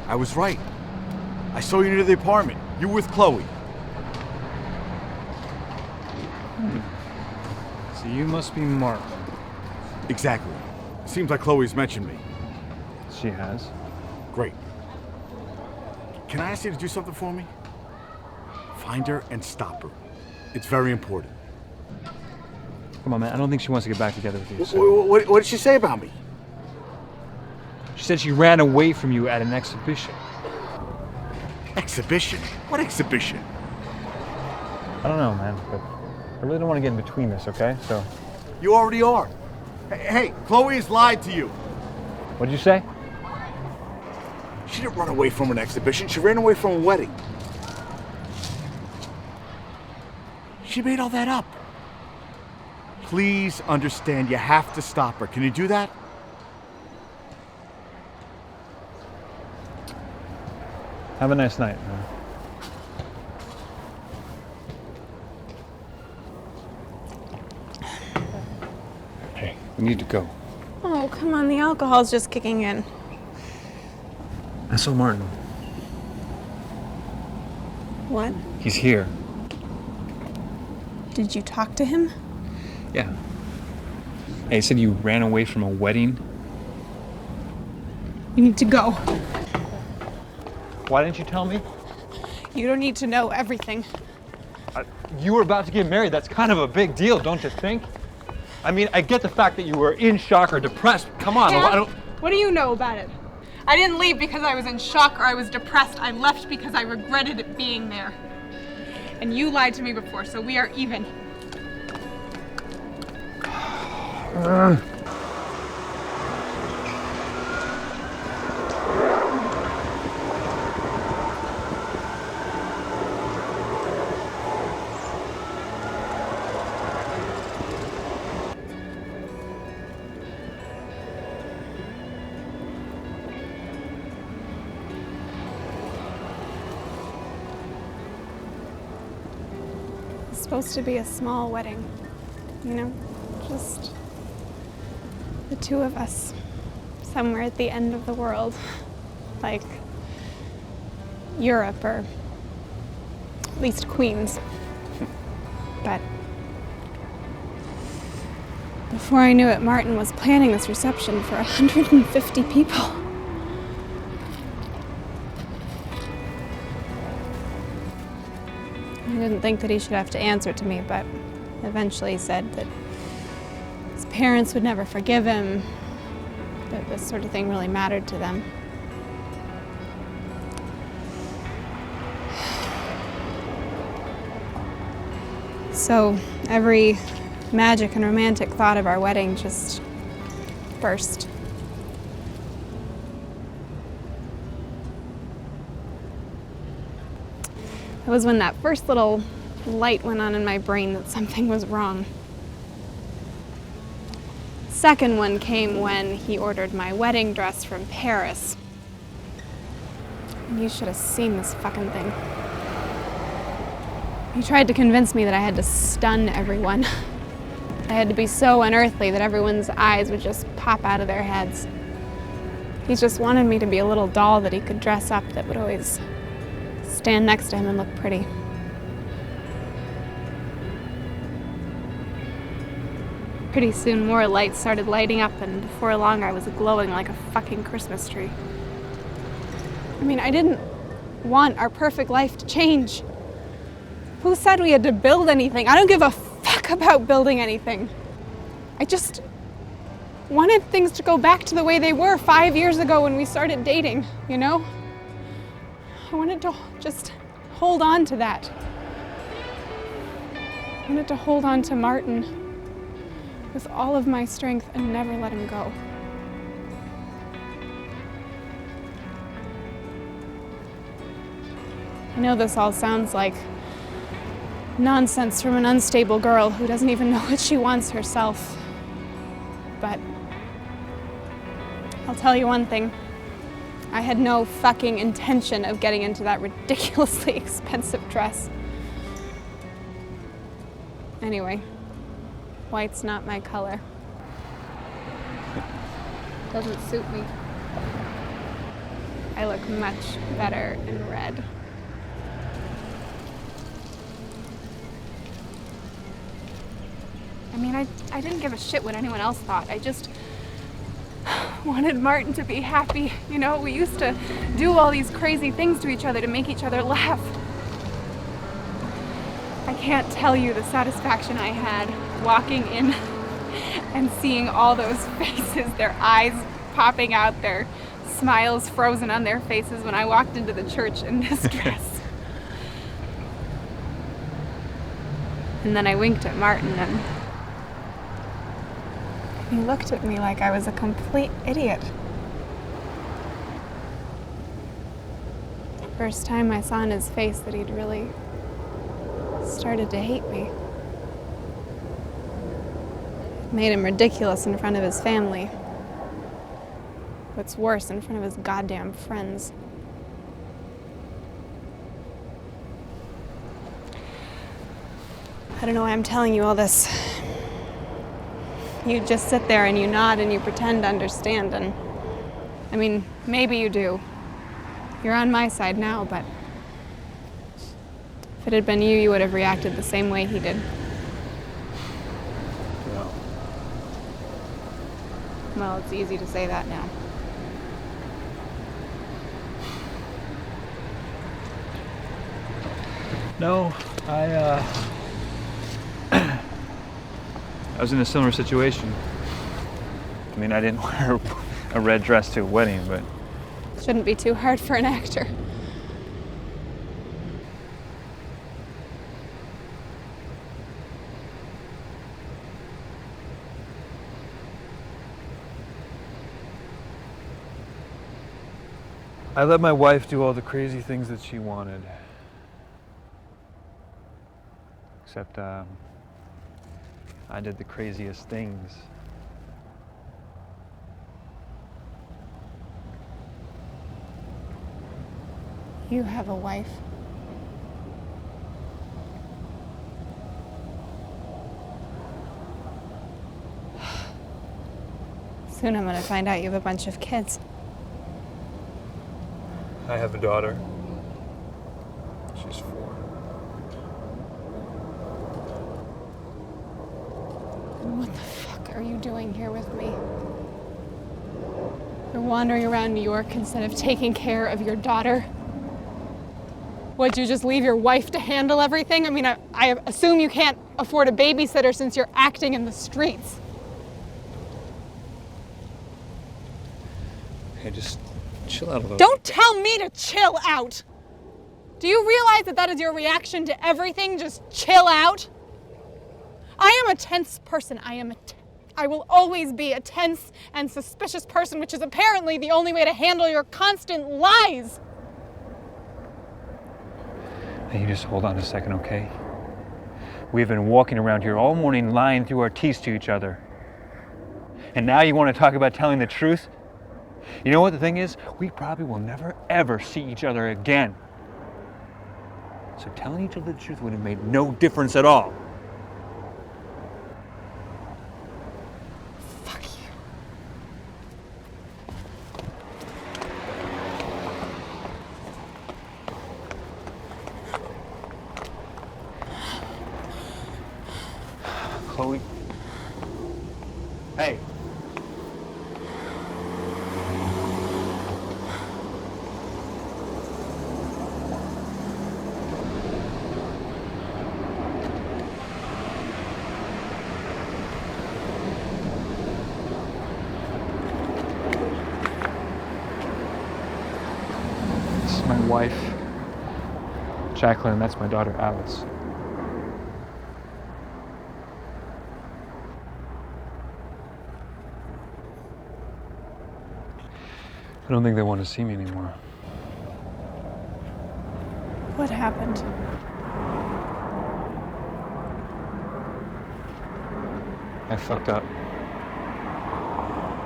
I was right. I saw you near the apartment. You were with Chloe. So you must be Martin. Exactly. Seems like Chloe's mentioned me. She has. Great. Can I ask you to do something for me? Find her and stop her. It's very important. Come on, man. I don't think she wants to get back together with you. So. What did she say about me? She said she ran away from you at an exhibition. Exhibition? What exhibition? I don't know, man, but I really don't want to get in between this, okay? So, You already are. Hey, Chloe has lied to you. what did you say? She didn't run away from an exhibition. She ran away from a wedding. She made all that up. Please understand, you have to stop her. Can you do that? Have a nice night, man. Hey, we need to go. Oh, come on. The alcohol's just kicking in. I saw Martin. What? He's here. Did you talk to him? Yeah. Hey, he said you ran away from a wedding. You need to go. Why didn't you tell me? You don't need to know everything. You were about to get married. That's kind of a big deal, don't you think? I mean, I get the fact that you were in shock or depressed. Come on, I don't... What do you know about it? I didn't leave because I was in shock or I was depressed. I left because I regretted it being there. And you lied to me before, so we are even. It's supposed to be a small wedding, you know? Just the two of us, somewhere at the end of the world, like Europe or at least Queens. But before I knew it, Martin was planning this reception for 150 people. I didn't think that he should have to answer to me, but eventually he said that his parents would never forgive him, that this sort of thing really mattered to them. So every magic and romantic thought of our wedding just burst. It was when that first little light went on in my brain that something was wrong. Second one came when he ordered my wedding dress from Paris. You should have seen this fucking thing. He tried to convince me that I had to stun everyone. I had to be so unearthly that everyone's eyes would just pop out of their heads. He just wanted me to be a little doll that he could dress up that would always stand next to him and look pretty. Pretty soon more lights started lighting up, and before long I was glowing like a fucking Christmas tree. I mean, I didn't want our perfect life to change. Who said we had to build anything? I don't give a fuck about building anything. I just wanted things to go back to the way they were 5 years ago when we started dating, you know? I wanted to just hold on to that. I wanted to hold on to Martin with all of my strength and never let him go. I know this all sounds like nonsense from an unstable girl who doesn't even know what she wants herself. But I'll tell you one thing. I had no fucking intention of getting into that ridiculously expensive dress. Anyway, white's not my color. Doesn't suit me. I look much better in red. I mean, I didn't give a shit what anyone else thought. I just wanted Martin to be happy. You know, we used to do all these crazy things to each other to make each other laugh. I can't tell you the satisfaction I had walking in and seeing all those faces, their eyes popping out, their smiles frozen on their faces when I walked into the church in this dress. And then I winked at Martin and he looked at me like I was a complete idiot. First time I saw in his face that he'd really started to hate me. It made him ridiculous in front of his family. What's worse, in front of his goddamn friends. I don't know why I'm telling you all this. You just sit there and you nod and you pretend to understand, and I mean, maybe you do. You're on my side now, but if it had been you, you would have reacted the same way he did. No. Well, it's easy to say that now. No, I was in a similar situation. I mean, I didn't wear a red dress to a wedding, but Shouldn't be too hard for an actor. I let my wife do all the crazy things that she wanted. Except, I did the craziest things. You have a wife. Soon I'm gonna find out you have a bunch of kids. I have a daughter. She's 4. And what the fuck are you doing here with me? You're wandering around New York instead of taking care of your daughter. Would you just leave your wife to handle everything? I mean, I assume you can't afford a babysitter since you're acting in the streets. Hey, just chill out a little. Don't tell me to chill out! Do you realize that is your reaction to everything? Just chill out? I am a tense person. I will always be a tense and suspicious person, which is apparently the only way to handle your constant lies. Hey, you just hold on a second, okay? We've been walking around here all morning lying through our teeth to each other. And now you want to talk about telling the truth? You know what the thing is? We probably will never, ever see each other again. So telling each other the truth would have made no difference at all. Fuck you. Chloe. Hey. This is my wife, Jacqueline, and that's my daughter, Alice. I don't think they want to see me anymore. What happened? I fucked up.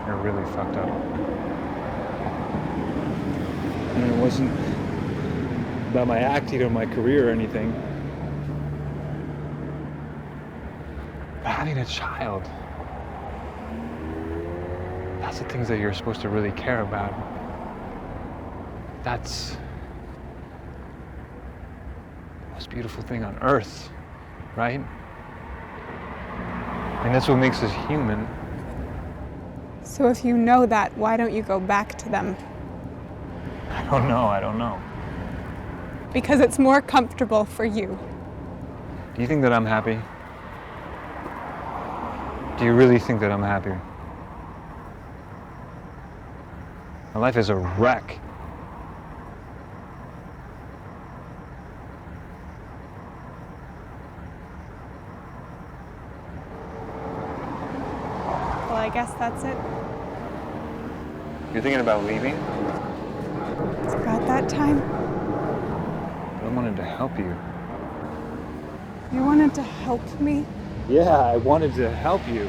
I really fucked up. And it wasn't about my acting or my career or anything. But having a child. That's the things that you're supposed to really care about. That's the most beautiful thing on earth, right? And that's what makes us human. So if you know that, why don't you go back to them? I don't know. Because it's more comfortable for you. Do you think that I'm happy? Do you really think that I'm happy? My life is a wreck. Well, I guess that's it. You're thinking about leaving? It's about that time. I wanted to help you. You wanted to help me? Yeah, I wanted to help you.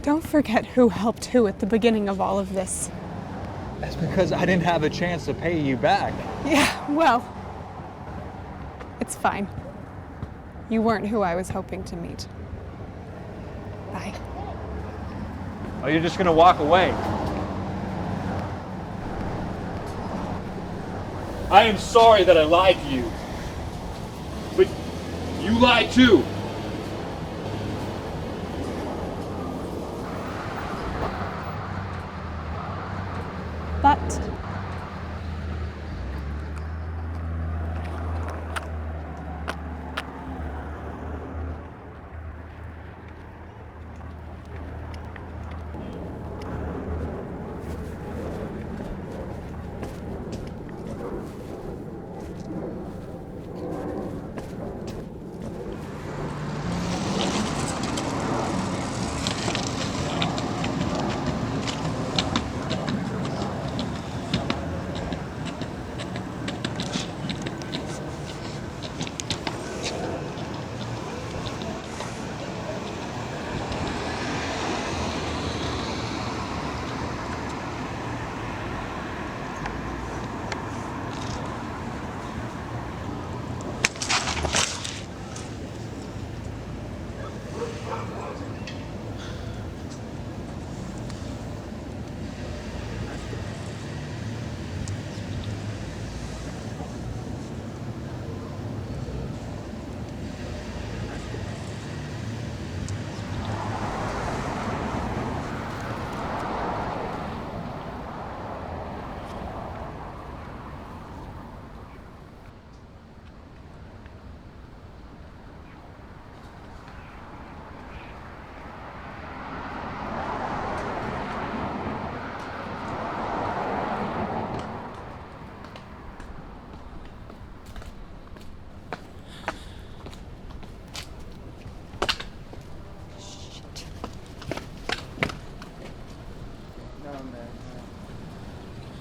Don't forget who helped who at the beginning of all of this. That's because I didn't have a chance to pay you back. Yeah, well, it's fine. You weren't who I was hoping to meet. Bye. Oh, you're just gonna walk away? I am sorry that I lied to you. But you lied too. But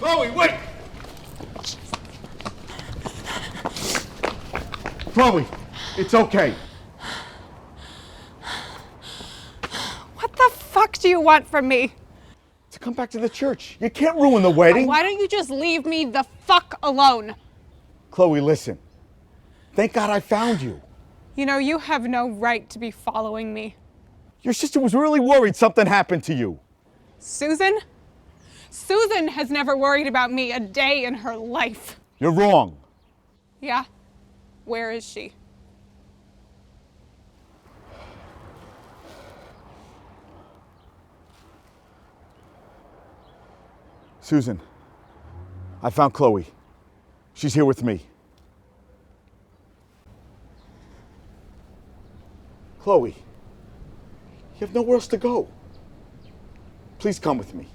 Chloe, wait! Chloe, it's okay. what the fuck do you want from me? To come back to the church. You can't ruin the wedding. Why don't you just leave me the fuck alone? Chloe, listen. Thank God I found you. You know, you have no right to be following me. Your sister was really worried something happened to you. Susan? Susan has never worried about me a day in her life. You're wrong. Yeah? Where is she? Susan, I found Chloe. She's here with me. Chloe, you have nowhere else to go. Please come with me.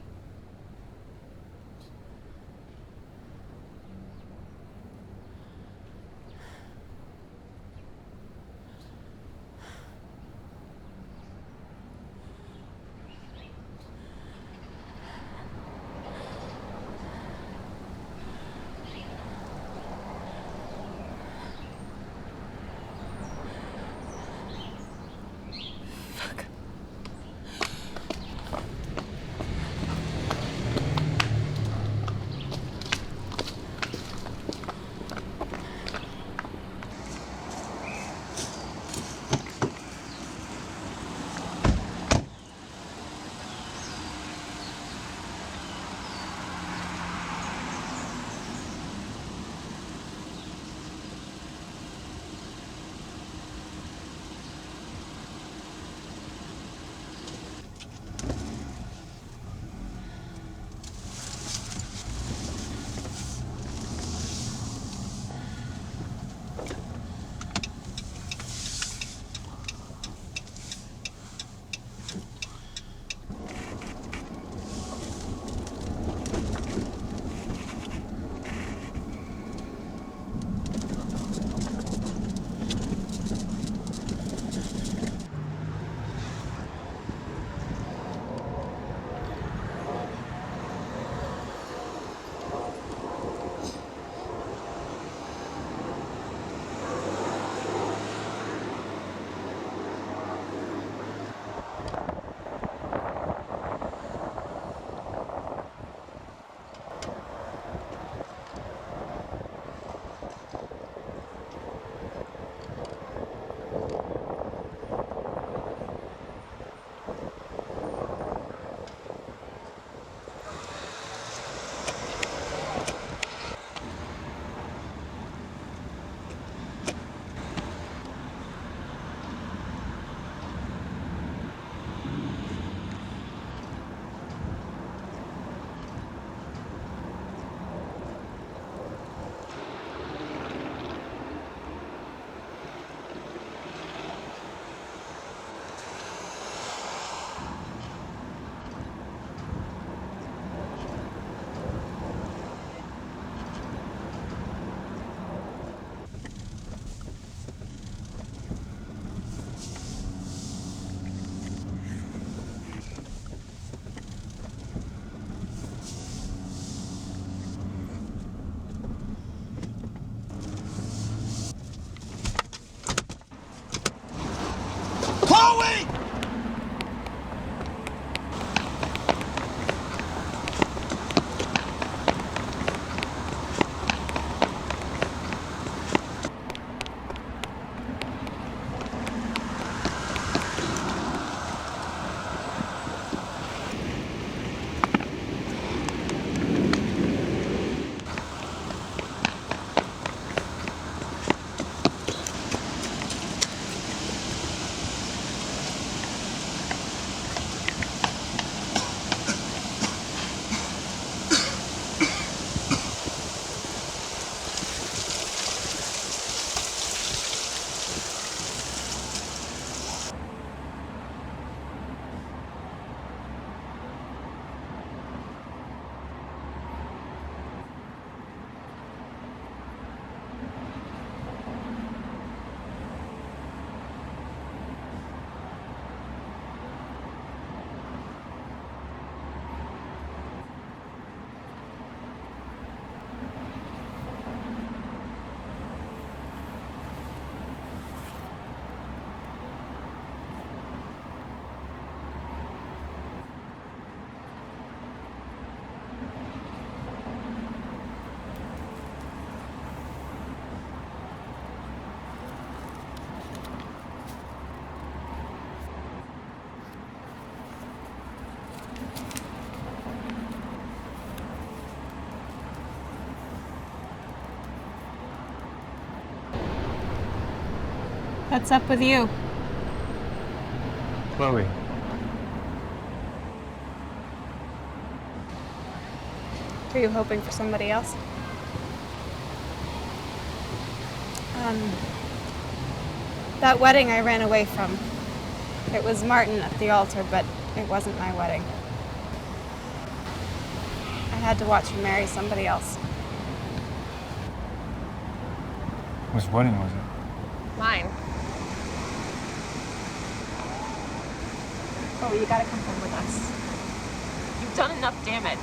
What's up with you? Chloe. Are you hoping for somebody else? That wedding I ran away from. It was Martin at the altar, but it wasn't my wedding. I had to watch him marry somebody else. Whose wedding was it? Mine. Oh, you gotta come home with us. You've done enough damage.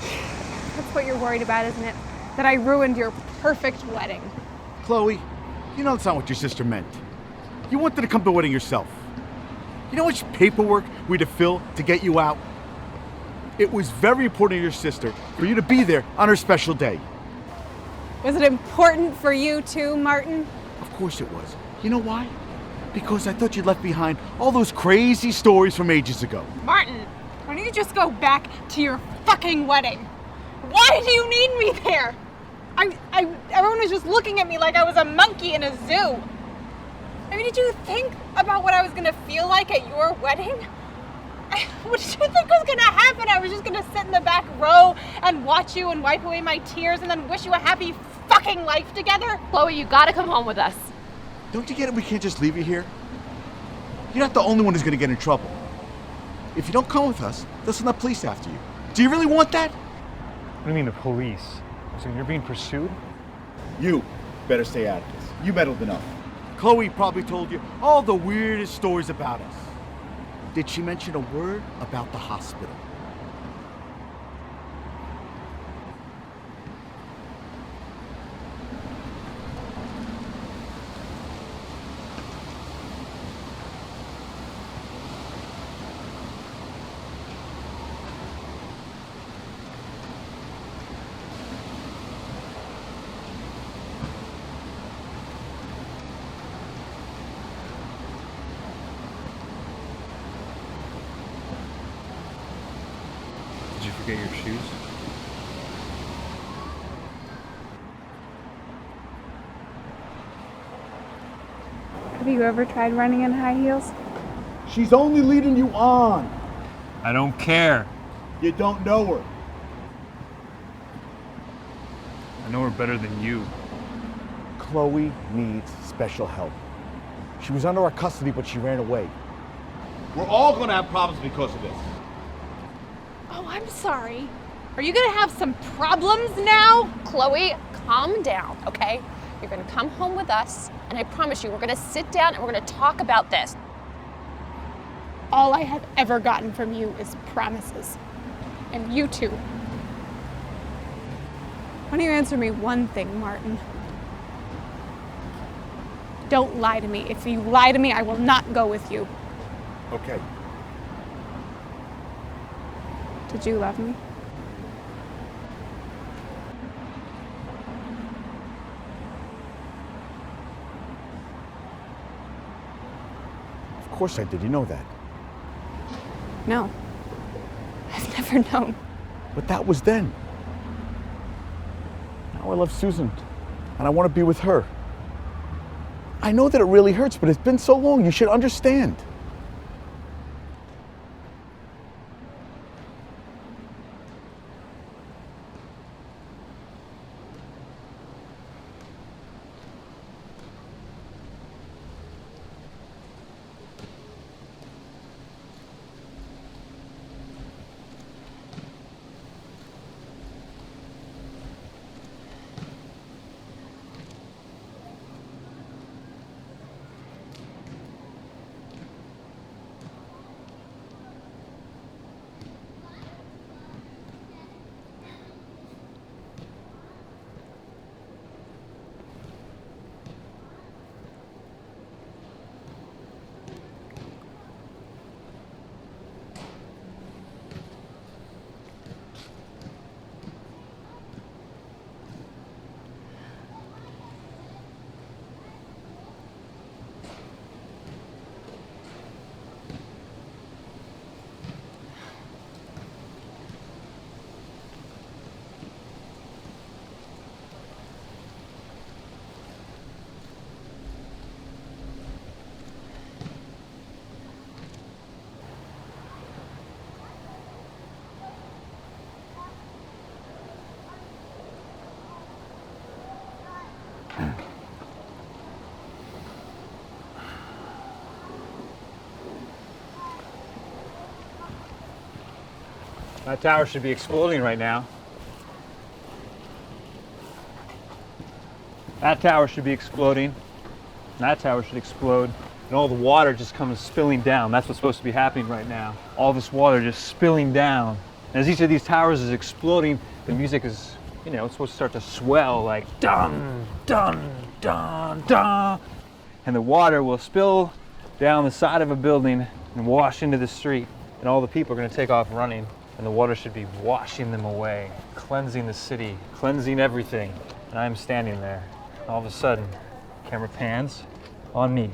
That's what you're worried about, isn't it? That I ruined your perfect wedding. Chloe, you know that's not what your sister meant. You wanted to come to the wedding yourself. You know how much paperwork we had to fill to get you out? It was very important to your sister for you to be there on her special day. Was it important for you too, Martin? Of course it was. You know why? Because I thought you left behind all those crazy stories from ages ago. Martin, why don't you just go back to your fucking wedding? Why do you need me there? Everyone was just looking at me like I was a monkey in a zoo. I mean, did you think about what I was gonna feel like at your wedding? What did you think was gonna happen? I was just gonna sit in the back row and watch you and wipe away my tears and then wish you a happy fucking life together? Chloe, you gotta come home with us. Don't you get it? We can't just leave you here. You're not the only one who's gonna get in trouble. If you don't come with us, they'll send the police after you. Do you really want that? What do you mean the police? So you're being pursued? You better stay out of this. You meddled enough. Chloe probably told you all the weirdest stories about us. Did she mention a word about the hospital? Did you forget your shoes? Have you ever tried running in high heels? She's only leading you on. I don't care. You don't know her. I know her better than you. Chloe needs special help. She was under our custody, but she ran away. We're all gonna have problems because of this. Oh, I'm sorry. Are you gonna have some problems now? Chloe, calm down, okay? You're gonna come home with us, and I promise you, we're gonna sit down and we're gonna talk about this. All I have ever gotten from you is promises. And you too. Why don't you answer me one thing, Martin? Don't lie to me. If you lie to me, I will not go with you. Okay. Did you love me? Of course I did. You know that. No. I've never known. But that was then. Now I love Susan, and I want to be with her. I know that it really hurts, but it's been so long. You should understand. That tower should be exploding right now. That tower should be exploding. That tower should explode. And all the water just comes spilling down. That's what's supposed to be happening right now. All this water just spilling down. And as each of these towers is exploding, the music is, you know, it's supposed to start to swell like dun, dun, dun, dun. And the water will spill down the side of a building and wash into the street. And all the people are going to take off running. And the water should be washing them away, cleansing the city, cleansing everything. And I'm standing there. All of a sudden, camera pans on me.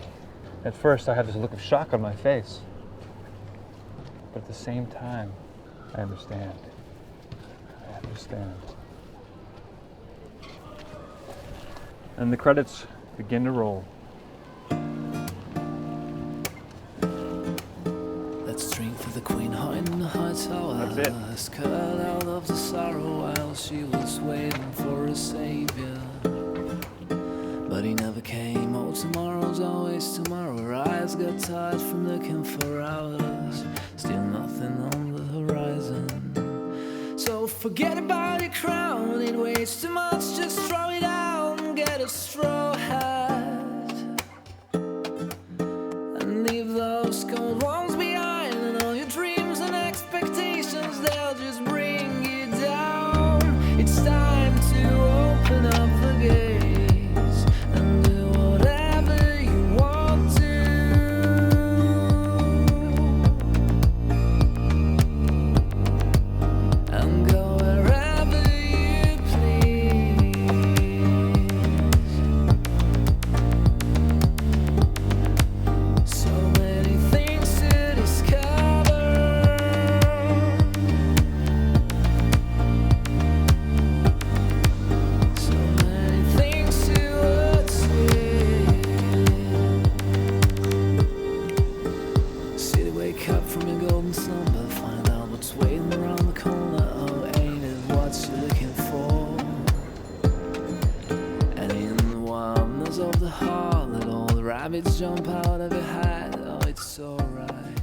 At first, I have this look of shock on my face. But at the same time, I understand. I understand. And the credits begin to roll. Let's drink for the queen hiding in the high tower. That's it. Cut out of the sorrow while she was waiting for a savior. But he never came. Oh, tomorrow's always tomorrow. Her eyes got tired from looking for hours. Still nothing on the horizon. So forget about your crown. It weighs too much. Just throw it out and get a straw hat. And leave those cold walls behind. And all your dreams and expectations, they'll just bring you down. It's time to open up the gate. Of the heart, let all the rabbits jump out of your hat. Oh, it's alright.